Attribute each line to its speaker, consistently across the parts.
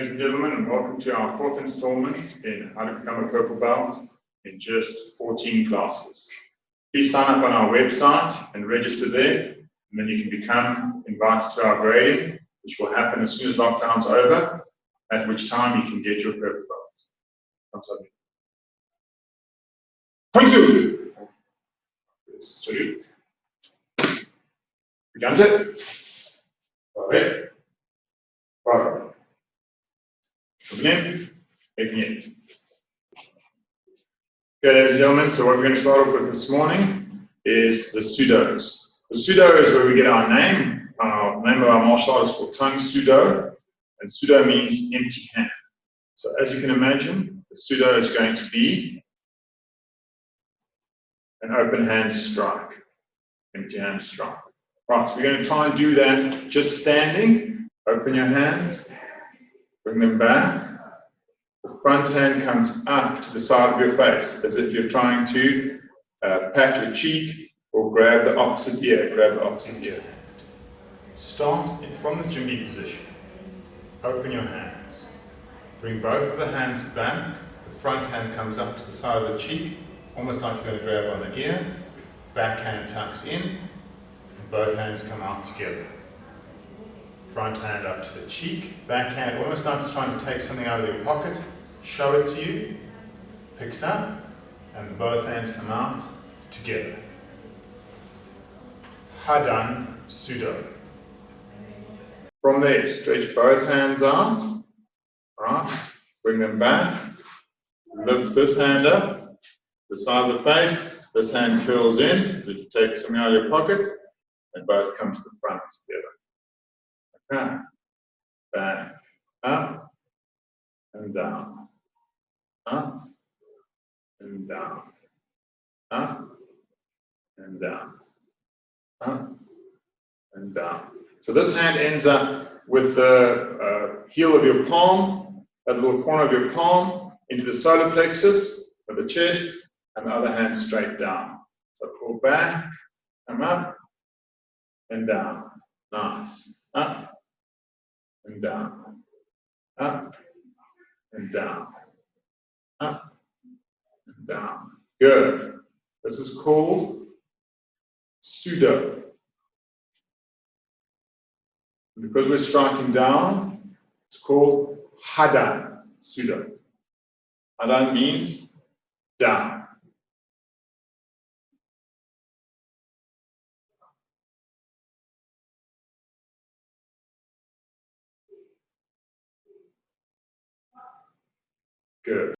Speaker 1: ladies and gentlemen, and welcome to our fourth installment in How to Become a Purple Belt in just 14 classes. Please sign up on our website and register there, and then you can become invited to our grading, which will happen as soon as lockdown's over, at which time you can get your purple belt. Tang Soo Do. We got it? All right. Right. Again, making it. Okay, ladies and gentlemen, so what we're going to start off with this morning is the pseudos. The pseudo is where we get our name. Our name of our martial art is called Tang Soo Do, and pseudo means empty hand. So as you can imagine, the pseudo is going to be an open hand strike, empty hand strike. Right, so we're going to try and do that just standing. Open your hands, bring them back. The front hand comes up to the side of your face, as if you're trying to pat your cheek or grab the opposite ear. Grab the opposite ear. Start from the Jimmy position. Open your hands. Bring both of the hands back. The front hand comes up to the side of the cheek, almost like you're going to grab on the ear. Back hand tucks in, and both hands come out together. Front hand up to the cheek, back hand almost like it's trying to take something out of your pocket, show it to you, picks up, and both hands come out together. Tang Soo Do. From there, stretch both hands out, right? Bring them back, lift this hand up, the side of the face, this hand curls in, as if you take something out of your pocket, and both come to the front together. Okay. Back, up, and down, up, and down, up, and down, up, and down. So this hand ends up with the heel of your palm, that little corner of your palm, into the solar plexus of the chest, and the other hand straight down. So pull back, come up, and down. Nice. Up, and down, up, and down, up, and down. Good. This is called pseudo. And because we're striking down, it's called Tang Soo Do. Tang means down. Good.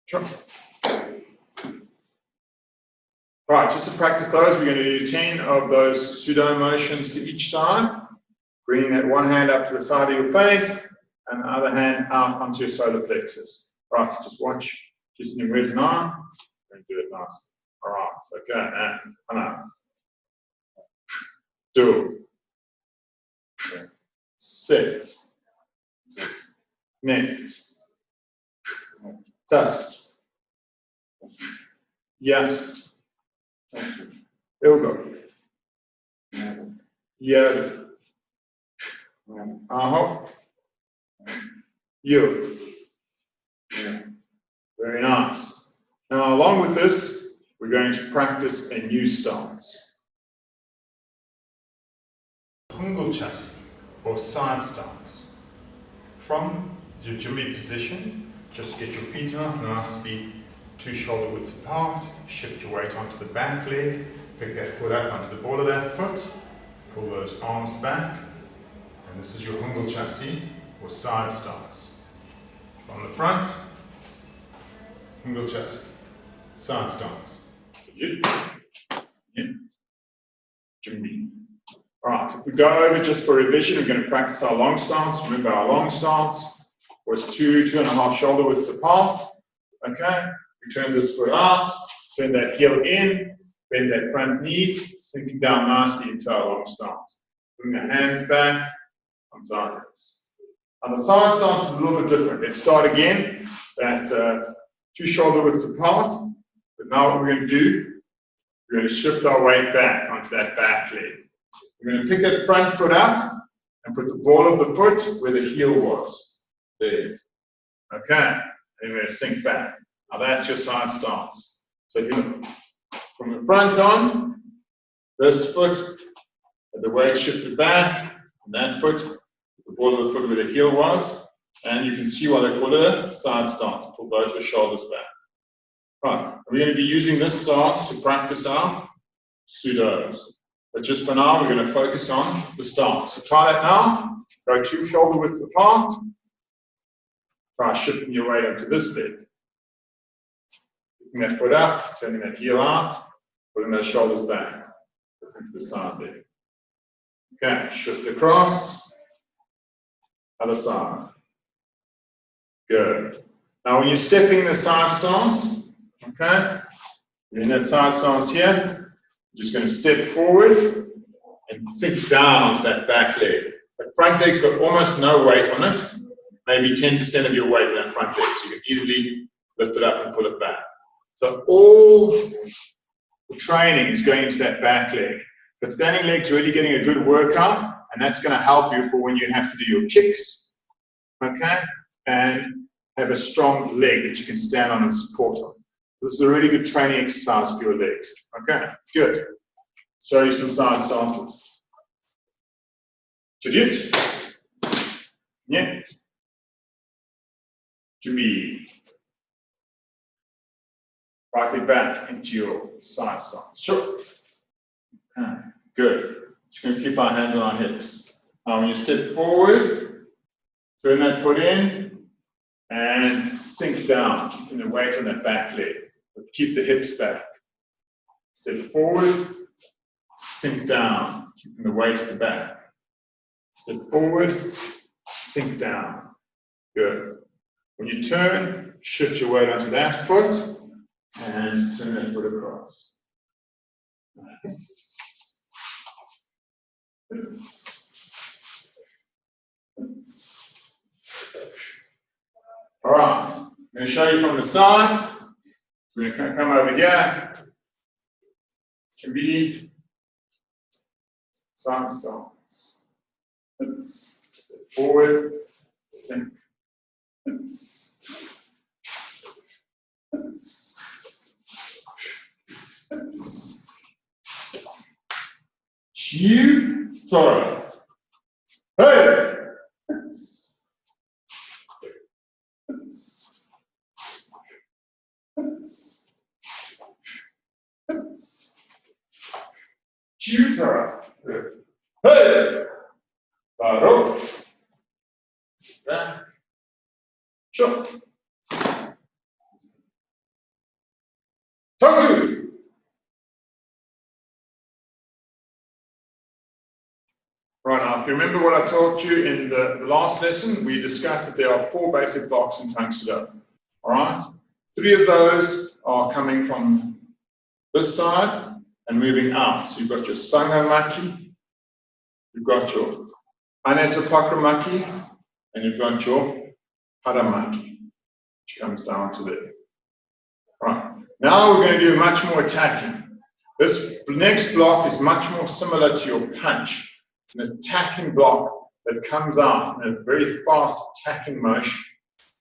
Speaker 1: Sure. Right, just to practice those, we're going to do 10 of those pseudo motions to each side. Bringing that one hand up to the side of your face and the other hand out onto your solar plexus. Right, so just watch, just in your resin arm and do it nice. All right, so okay, and up. Do. Sit. Next. Test. Yes. Ilgo. Yeah. Aho. You. Very nice. Now, along with this, we're going to practice a new stance. Hungul chasi, or side stance. From your Jimmy position, just get your feet out nicely, 2 shoulder widths apart, shift your weight onto the back leg, pick that foot up onto the ball of that foot, pull those arms back, and this is your Hungul chasi, or side stance. On the front, Hungul chasi, side stance. Jimmy. Alright, so if we go over just for revision, we're going to practice our long stance. Remember, our long stance was 2.5 shoulder widths apart. Okay, we turn this foot out, turn that heel in, bend that front knee, sinking down nicely into our long stance. Bring the hands back, comes sideways. Now the side stance is a little bit different. Let's start again at 2 shoulder widths apart. But now what we're going to do, we're going to shift our weight back onto that back leg. We're going to pick that front foot up and put the ball of the foot where the heel was. There. Okay, and you're going to sink back. Now that's your side stance. So if you look from the front on, this foot, and the weight shifted back, and that foot, the ball of the foot where the heel was, and you can see why they call it a side stance. Pull both your shoulders back. Right, we're going to be using this stance to practice our pseudos. But just for now, we're going to focus on the stance. So try that now. Go 2 shoulder widths apart. Try shifting your weight onto this leg. Picking that foot up, turning that heel out, putting those shoulders back. Into the side there. Okay, shift across. Other side. Good. Now when you're stepping in the side stance, okay, you're in that side stance here, you're just going to step forward and sink down onto that back leg. The front leg's got almost no weight on it, maybe 10% of your weight in that front leg, so you can easily lift it up and pull it back. So all the training is going into that back leg. But standing leg's really getting a good workout, and that's going to help you for when you have to do your kicks, okay, and have a strong leg that you can stand on and support on. This is a really good training exercise for your legs. Okay, good. Show you some side stances. Чудить. Нет. Jimmy. Right leg back into your side stance. Sure. Okay, good. Just going to keep our hands on our hips. Now when you step forward, turn that foot in and sink down, keeping the weight on that back leg. But keep the hips back. Step forward, sink down, keeping the weight at the back. Step forward, sink down. Good. When you turn, shift your weight onto that foot and turn that foot across. All right, I'm going to show you from the side. We're going to come over here. Can be side stance. Step forward, sink. Tora. Hey! Tora. Hey! Baro. Back. Sure. Tang Soo Do. Right, now, if you remember what I taught you in the last lesson, we discussed that there are 4 basic blocks in Tang Soo Do. All right? 3 of those are coming from this side and moving out. So you've got your Sangamaki, you've got your Anesopakramaki, and you've got your Haramaki, which comes down to there. Right. Now we're going to do much more attacking. This next block is much more similar to your punch. It's an attacking block that comes out in a very fast attacking motion.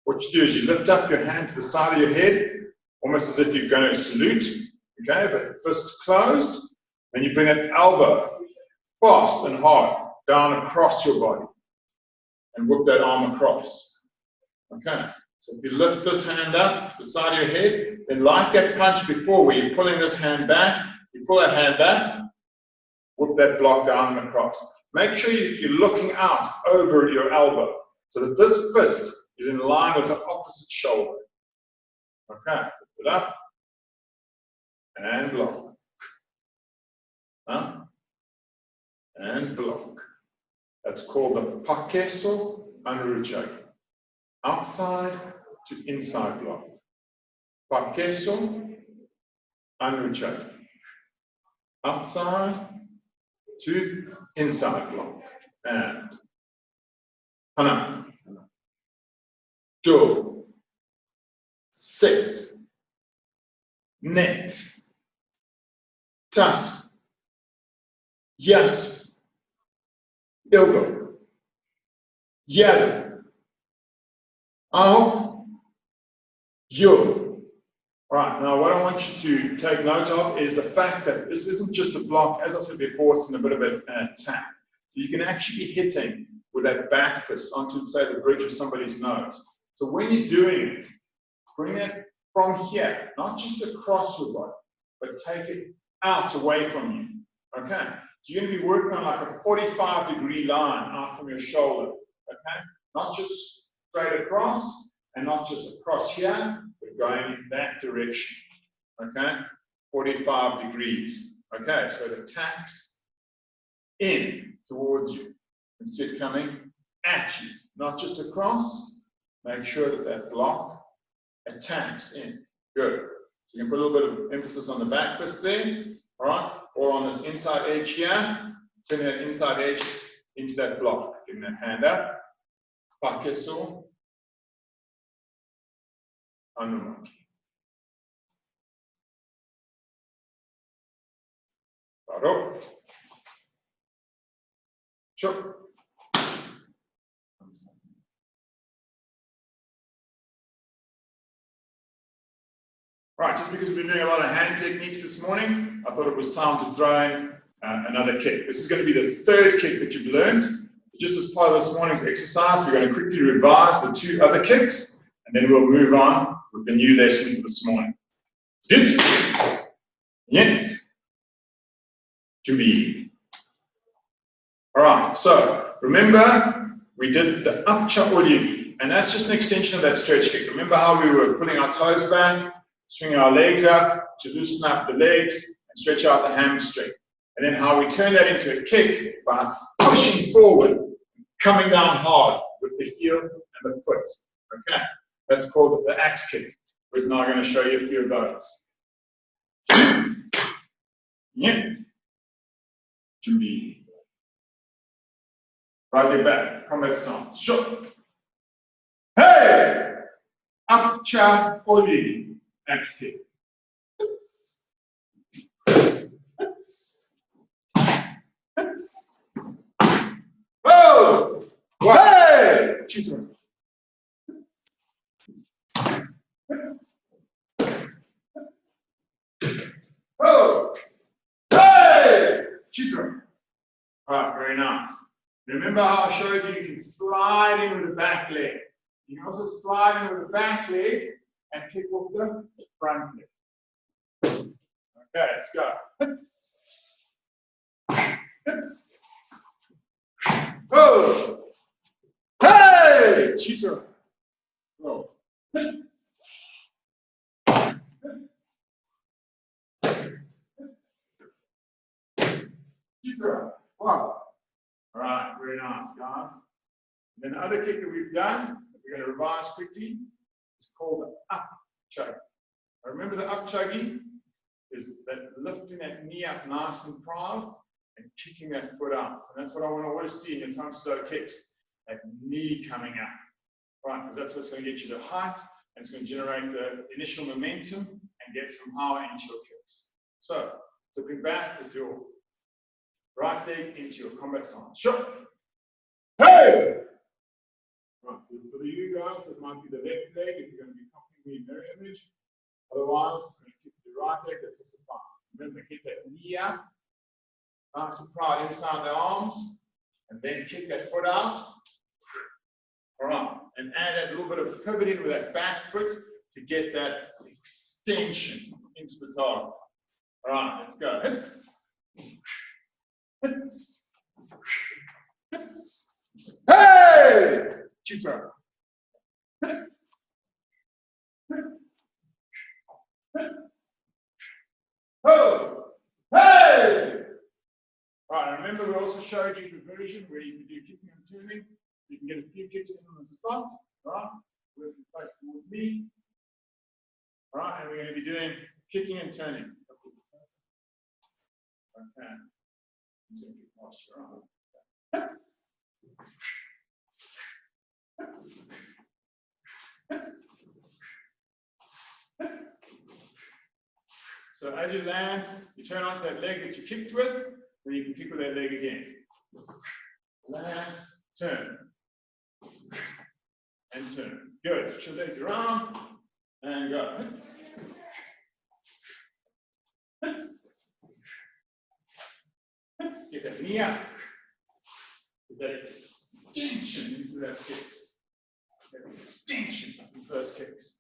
Speaker 1: What you do is you lift up your hand to the side of your head, almost as if you're going to salute, okay, but the fist is closed, and you bring that elbow fast and hard down across your body and whip that arm across. Okay, so if you lift this hand up to the side of your head, then like that punch before where you're pulling this hand back, you pull that hand back, whip that block down and across. Make sure you're looking out over your elbow so that this fist is in line with the opposite shoulder. Okay, lift it up and block. And block. That's called the Pakeso Anuruchagi. Outside to inside block. Pakeso Anuruchagi. Outside to inside block. And Hana. Do. Sit. Net. Tas. Yes. Ilgo. Yeah. Oh. You. All right, now what I want you to take note of is the fact that this isn't just a block, as I said before, it's in a bit of an attack. So you can actually be hitting with that back fist onto, say, the bridge of somebody's nose. So when you're doing it, bring it from here, not just across your body, but take it out away from you, okay? So you're gonna be working on like a 45-degree line out from your shoulder, okay? Not just straight across, and not just across here, but going in that direction, okay? 45 degrees, okay? So it attacks in towards you, instead coming at you, not just across. Make sure that that block attacks in. Good. So you can put a little bit of emphasis on the back fist there, all right? Or on this inside edge here, turn that inside edge into that block. Give that hand up. Pakeso. Anumaki. Baro. Sure. Right, just because we've been doing a lot of hand techniques this morning, I thought it was time to throw in another kick. This is going to be the third kick that you've learned. Just as part of this morning's exercise, we're going to quickly revise the two other kicks, and then we'll move on with the new lesson for this morning. Dit, yet, to be. All right, so remember we did the upcha oligi, and that's just an extension of that stretch kick. Remember how we were putting our toes back, swinging our legs up to loosen up the legs and stretch out the hamstring. And then how we turn that into a kick by pushing forward, coming down hard with the heel and the foot. Okay, that's called the axe kick. We're now going to show you a few of those. Yeah. Judy. Right leg back, combat stance. Shot. Hey! Up, cha, oli. Axe kick. Whoa! Hey! Cheater. Oh! Hey! Cheater. Alright, very nice. Remember how I showed you can slide in with the back leg. You can also slide in with the back leg and kick off the front leg. Okay, let's go. Oh! Hey! Cheater. Oh. Cheater. Wow. All right, very nice, guys. And then the other kick that we've done, we're going to revise quickly, it's called the up chug. Now remember the up chuggy is that lifting that knee up nice and proud and kicking that foot out. And that's what I want to always see in your Tang Soo Do kicks, that knee coming up. Right, because that's what's going to get you the height, and it's going to generate the initial momentum and get some power into your kicks. So, looking back with your right leg into your combat stance. Shot. Hey! Right, so for you guys, it might be the left leg if you're going to be copying me mirror image. Otherwise, I'm going to kick the right leg, that's also fine. Remember, kick that knee up, nice and proud inside the arms, and then kick that foot out. All right, and add that little bit of pivot in with that back foot to get that extension into the target. All right, let's go. Hits. Hits. Hits. Hey! Cheater. Hits. Hits. Hits. Oh! Hey! All right, remember we also showed you the version where you can do kicking and turning. You can get a few kicks in on the spot, right? Working face towards me. All right, and we're going to be doing kicking and turning. Okay. Posture on. So as you land, you turn onto that leg that you kicked with, then you can kick with that leg again. Land, turn. and turn. Good. Switch your legs around and go. Hits. Hits. Hits. Get that knee up. Get that extension into those kicks. That extension into those kicks.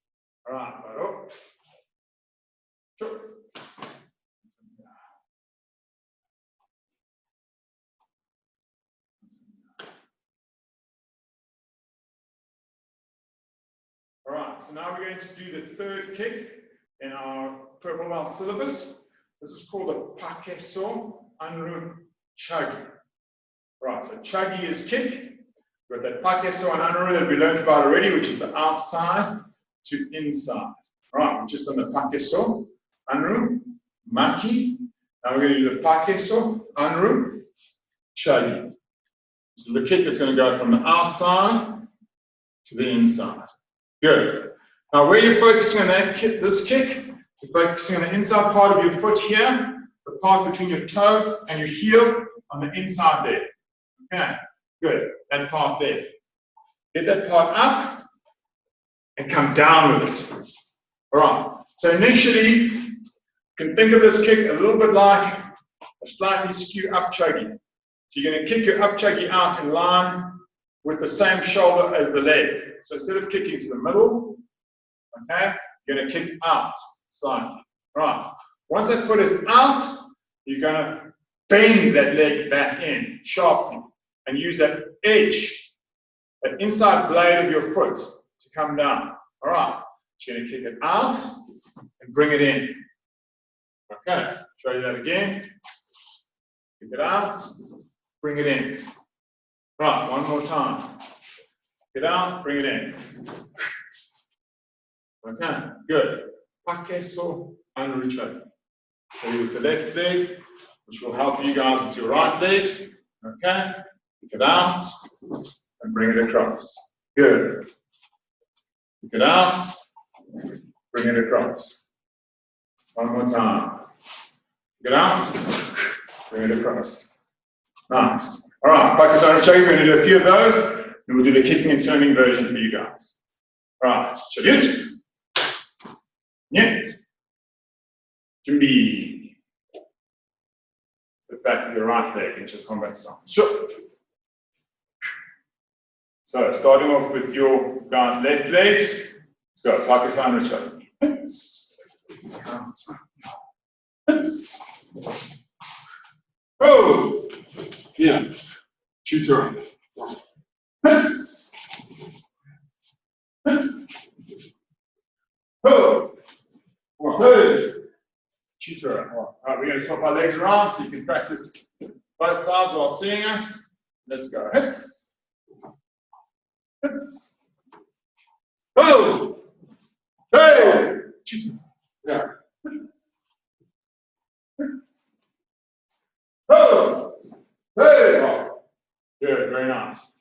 Speaker 1: All right, right up. Sure. All right, so now we're going to do the third kick in our purple belt syllabus. This is called a pakeso anru chagi. Right, so chagi is kick. We've got that pakeso and anru that we learned about already, which is the outside to inside. All right, we're just on the pakeso anru maki. Now we're going to do the pakeso anru chagi. This is the kick that's going to go from the outside to the inside. Good. Now, where you're focusing on this kick, you're focusing on the inside part of your foot here, the part between your toe and your heel on the inside there. Okay, good. That part there. Get that part up and come down with it. All right. So initially, you can think of this kick a little bit like a slightly skew up chuggy. So you're going to kick your up chuggy out in line with the same shoulder as the leg. So instead of kicking to the middle, okay, you're going to kick out slightly. Right. Once that foot is out, you're going to bend that leg back in sharply and use that edge, that inside blade of your foot to come down. All right. You're going to kick it out and bring it in. Okay. Show you that again. Kick it out, bring it in. Right. One more time. Get out, bring it in. Okay, good. Pakeso anru chagi. So with the left leg, which will help you guys with your right legs. Okay, pick it out and bring it across. Good. Pick it out, bring it across. One more time. Pick it out, bring it across. Nice. All right, pakeso anru chagi. We're going to do a few of those. And we'll do the kicking and turning version for you guys. All right, Chalyut. Niet. Jumbi. Sit back with your right leg into the combat stance. Sure. So, starting off with your guys' left legs. Let's go. Pakeso anru chagi. Oh! Yeah. Tutor. Hits. Oh. Hey. Cheater. All right, we're going to swap our legs around so you can practice both sides while seeing us. Let's go. Hits. Hits. Oh. Hey. Cheater. Yeah. Hits. Hits. Oh. Hey. Oh. Good. Very nice.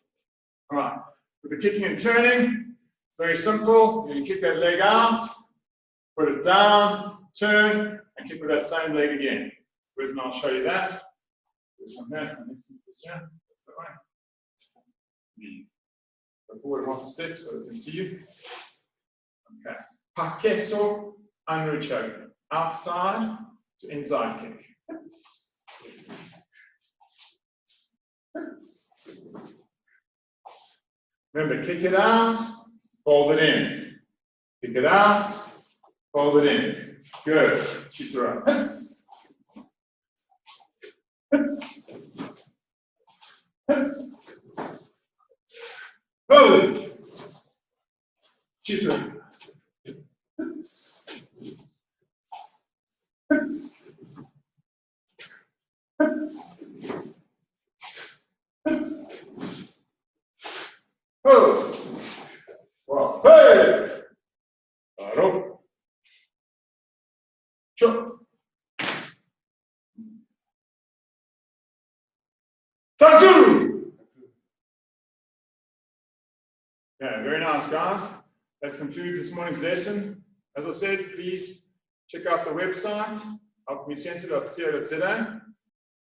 Speaker 1: All right, with the kicking and turning, it's very simple. You kick that leg out, put it down, turn, and kick with that same leg again. Whereas, and I'll show you that. This one there, so next to this here. That's the way. Go forward half a step so they can see you. Okay. Pakeso anru chagi. Outside to inside kick. Remember, kick it out, fold it in. Kick it out, fold it in. Good. Chitara. Hits. Hits. Hits. Hold. Chitara. Hits. Hits. Hits. Hits. Oh, well, hey, Aro, Chop, Tang Soo Do. Yeah, very nice, guys. That concludes this morning's lesson. As I said, please check out the website, alchemycenter.co.za.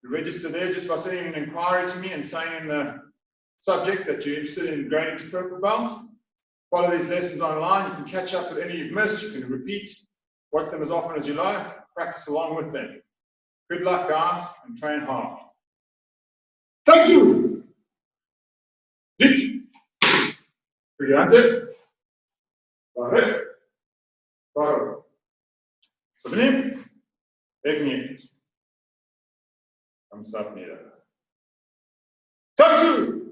Speaker 1: You register there just by sending an inquiry to me and saying in the subject that you're interested in going into purple belt. follow these lessons online. You can catch up with any you've missed. You can repeat, watch them as often as you like, practice along with them. Good luck, guys, and train hard. Tang Soo Do! Dit! Brillante! Pare! Paro! Sobnie! Egniet! Tam sapnira. Tang Soo Do!